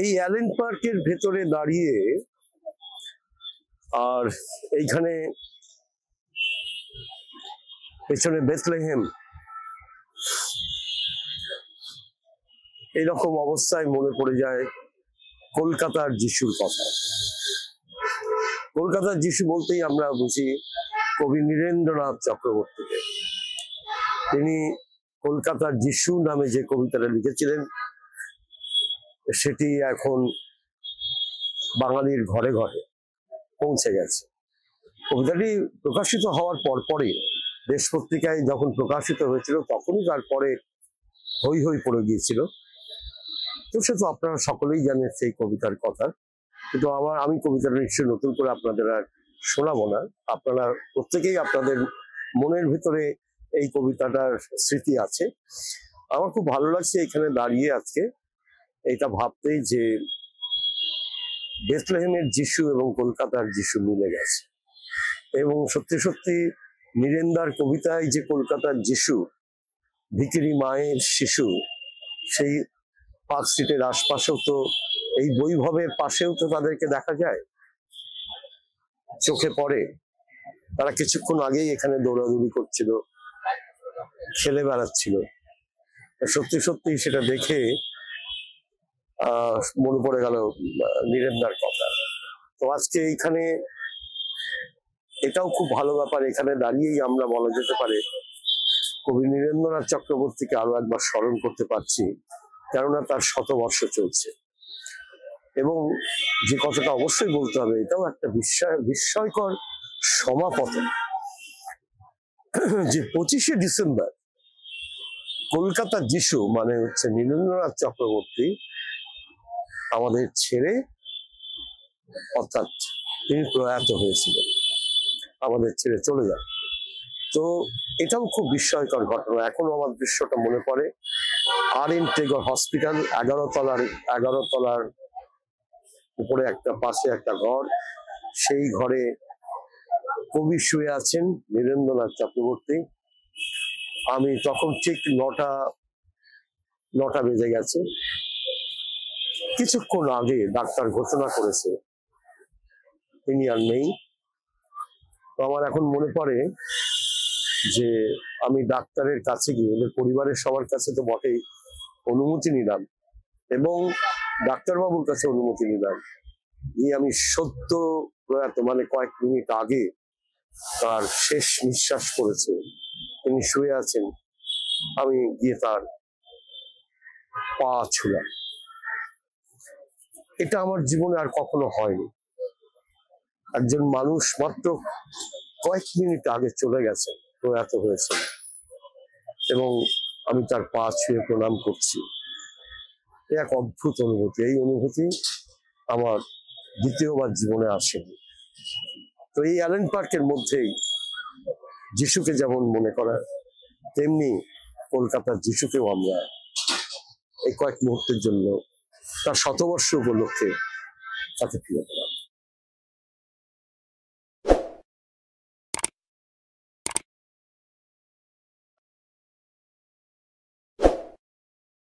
এই অ্যালেন পার্কের ভেতরে দাঁড়িয়ে আর এইখানে পেছনে বেথলেহেম, এইরকম অবস্থায় মনে পড়ে যায় কলকাতার যিশুর কথা। কলকাতার যিশু বলতেই আমরা বুঝি কবি নীরেন্দ্রনাথ চক্রবর্তীকে। তিনি কলকাতার যিশু নামে যে কবিতাটা লিখেছিলেন সেটি এখন বাঙালির ঘরে ঘরে পৌঁছে গেছে। কবিতাটি প্রকাশিত হওয়ার পরপরই দেশ পত্রিকায় যখন প্রকাশিত হয়েছিল তখনই তারপরে হই হই পড়ে গিয়েছিল। তো সে তো আপনারা সকলেই জানেন সেই কবিতার কথা, কিন্তু আমি কবিতাটা নিশ্চয়ই নতুন করে আপনাদের আর শোনাবো না। আপনারা প্রত্যেকেই আপনাদের মনের ভিতরে এই কবিতাটার স্মৃতি আছে। আমার খুব ভালো লাগছে এখানে দাঁড়িয়ে আজকে এটা ভাবতেই যে বেথলেহেমের যিশু এবং কলকাতার যিশু মিলে গেছে। এবং সত্যি সত্যি নীরেন্দার কবিতায় যে কলকাতার যিশু, ভিখিরি মায়ের শিশু, সেই পার্ক স্ট্রিটের আশপাশেও তো, এই বৈভবের পাশেও তো তাদেরকে দেখা যায়, চোখে পড়ে। তারা কিছুক্ষণ আগেই এখানে দৌড়াদৌড়ি করছিল, খেলে বেড়াচ্ছিল। সত্যি সত্যি সেটা দেখে মনে পড়ে গেল নীরেন্দার কথা। তো আজকে এইখানে এটাও খুব ভালো ব্যাপার, এখানে দাঁড়িয়েই আমরা বলা যেতে পারে কবি নীরেন্দ্রনাথ চক্রবর্তীকে আরো একবার স্মরণ করতে পারছি, কেননা তার শতবর্ষ চলছে। এবং যে কথাটা অবশ্যই বলতে হবে, এটাও একটা বিস্ময়কর সমাপতন যে 25শে ডিসেম্বর কলকাতার যিশু মানে হচ্ছে নীরেন্দ্রনাথ চক্রবর্তী আমাদের ছেড়ে, অর্থাৎ তিনি প্রয়াত হয়েছিলেন, আমাদের ছেড়ে চলে যান। তো এটাও খুব বিস্ময়কর ঘটনা। এখনো আমার দৃশ্যটা মনে পড়ে। আর.এন. টেগর হসপিটাল, 11 তলার উপরে একটা পাশে একটা ঘর, সেই ঘরে কবি শুয়ে আছেন নীরেন্দ্রনাথ চক্রবর্তী। আমি তখন ঠিক 9টা বেজে গেছে। কিছুক্ষণ আগে ডাক্তার ঘোষণা করেছে তিনি আর নেই। তো আমার এখন মনে পড়ে যে আমি ডাক্তারের কাছে গিয়ে, ওদের পরিবারের সবার কাছে তো বটেই অনুমতি নিলাম এবং ডাক্তারবাবুর কাছে অনুমতি নিলাম, গিয়ে আমি সদ্য প্রয়াত মানে কয়েক মিনিট আগে তার শেষ নিঃশ্বাস পড়েছে, তিনি শুয়ে আছেন, আমি গিয়ে তার পা ছুঁলাম। এটা আমার জীবনে আর কখনো হয়নি। একজন মানুষ মাত্র কয়েক মিনিট আগে চলে গেছে, প্রয়াত হয়েছে, এবং আমি তার পা ছুঁয়ে প্রণাম করছি। এক অদ্ভুত অনুভূতি। এই অনুভূতি আমার দ্বিতীয়বার জীবনে আসেনি। তো এই অ্যালেন পার্কের মধ্যেই যিশুকে যেমন মনে করা, তেমনি কলকাতার যিশুকেও আমরা এই কয়েক মুহূর্তের জন্য তার শতবর্ষ উপলক্ষে তাকে ফিরে পেলাম।